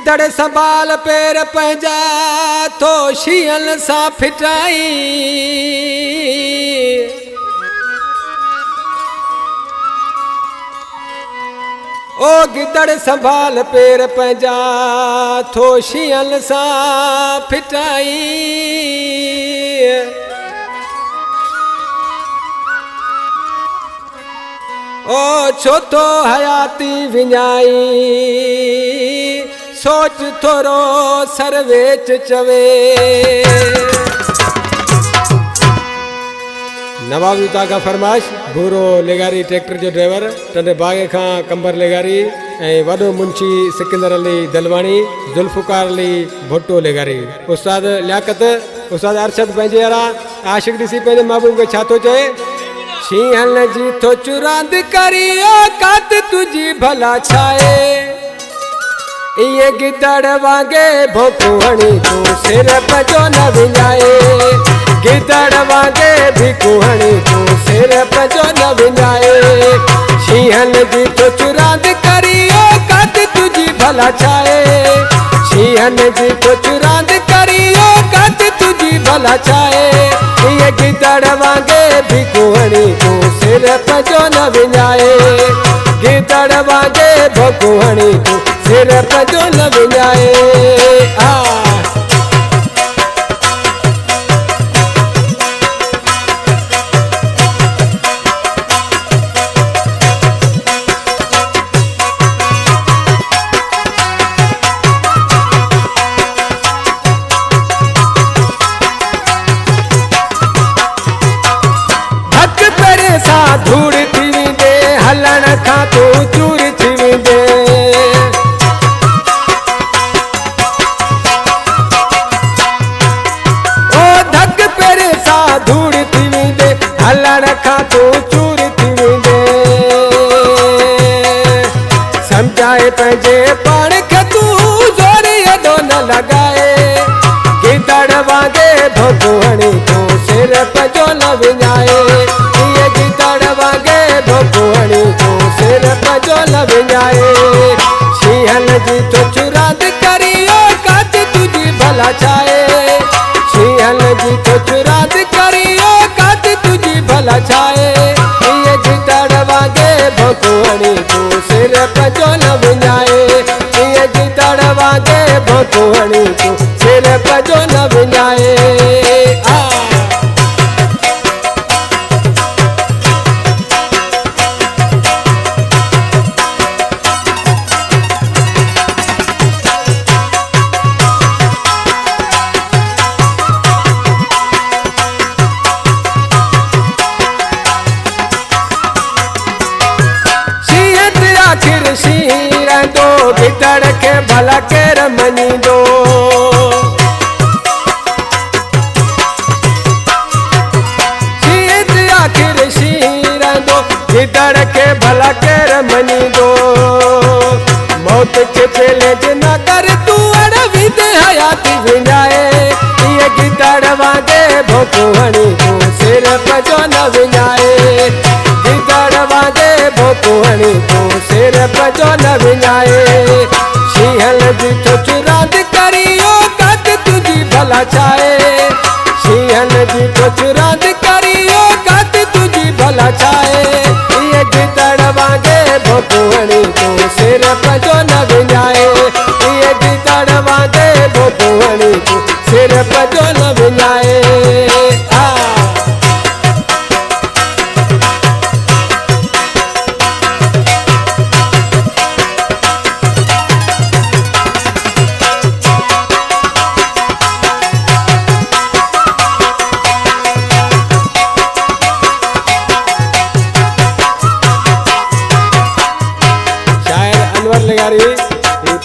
गिदड़ संभाल पैर पंहिंजा थो शींहनि सां फिटाई। ओ गिदड़ संभाल पैर पंहिंजा थो शींहनि सां फिटाई। ओ छो तो हयाती विञाई सोच थोरो सरवेच चवे। नवाब युता का फरमाइश भूरो लेगारी ट्रैक्टर जो ड्राइवर टंडे बागे खां कंबर लेगारी ऐं वॾो मुंशी सिकंदर अली दलवाणी जुल्फकार अली भुट्टो लेगारी। उस्ताद लियाकत उस्ताद अरशद पंहिंजे वारा आशिक ॾिसी पंहिंजे महबूब खे छा थो चए। शींहनि जी थो चुरांद करी औकात तुंहिंजी भला छाए। इहे गिदड़ वांगे भोकू हणी तूं सिर पंहिंजो न विञाए। गिदड़ वांगे भिकू हणी तूं सिर पंहिंजो न विञाए। शींहनि जी थो चुरांद करी औकात तुंहिंजी भला छाए। शींहनि जी थो चुरांद करी औकात तुंहिंजी भला छाए। इहे गिदड़ वांगे भिकू हणी तूं सिर पंहिंजो न विञाए। गिदड़ वांगे भोकू हणी तूं सिर पंहिंजो न विञाए। धूड़ थी वेंदे हलण खां तूं चूर थी वेंदे। ओ धक पेरे सां धूड़ थी वेंदे हलण खां तूं चूर थी वेंदे। सम्झाए पंहिंजे पाण खे तूं ज़ोर एॾो न लॻाए। गिदड़ वांगे भोकू हणी तूं सिर पंहिंजो न विञाए। भोकूअणी तूं सिर पंहिंजो न विञाए। शींहनि जी थो चुरांद करी औकात तुंहिंजी भला छाए। शींहनि जी थो चुरांद करी औकात तुंहिंजी भला छाए। इहे गिदड़ वांगे भोकूअणी तूं सिर पंहिंजो न विञाए। इहे गिदड़ वांगे भोकूअणी तूं सिर पंहिंजो न विञाए। गिदड़ खे भला केर मञींदो। शींहं आख़िर शींहं रहंदो गिदड़ खे भला केर मञींदो। मौत खे चैलेंज न कर तूं अड़ विधे हयाती विञाए। इहे गिदड़ वांगे भोकू हणी तूं सिर पंहिंजो न विञाए। गिदड़ वांगे भोकू हणी तूं सिर पंहिंजो न विञाए। शींहनि जी थो चुरांद करी औकात तुंहिंजी भला छाए। शींहनि जी थो चुरांद करी औकात तुंहिंजी भला छाए। इहे गिदड़ वांगे भोकू हणी तूं सिर पंहिंजो न विञाए। इहे गिदड़ वांगे भोकू हणी तूं सिर पंहिंजो न विञाए।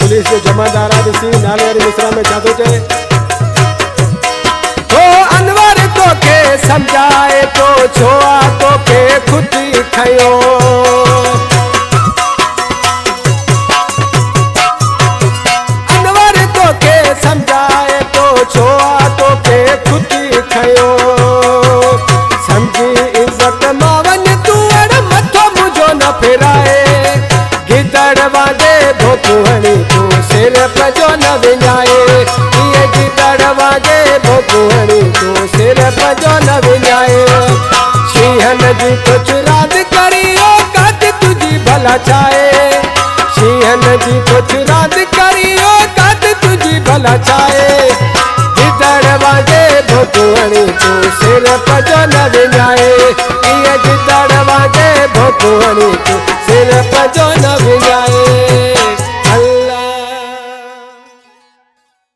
पुलिस जो जमादार ॾिसी नाले वारी मिसरा में छा थो चए। तो अनवर तोखे सम्झाए तो छो आ तोखे खुटी खयो। अनवर तोखे सम्झाए तो छो आ तोखे खुटी खयो। सम्झी इज़त मां वञ तूं अड़ मथो मुंहिंजो न फेराए। गिदड़ वांगे भोकू हणी तूं सिर पंहिंजो न विञाए। शींहन जी कुछ रात करियो कद तुझी भला चाहे। शींहन जी कुछ रात करियो कद तुझी भला चाहे। गिदड़ वांगे भोकुअणी तू सिर पजो न विञाए। गिदड़ वांगे भोकुअणी तू सिर पजो न विञाए।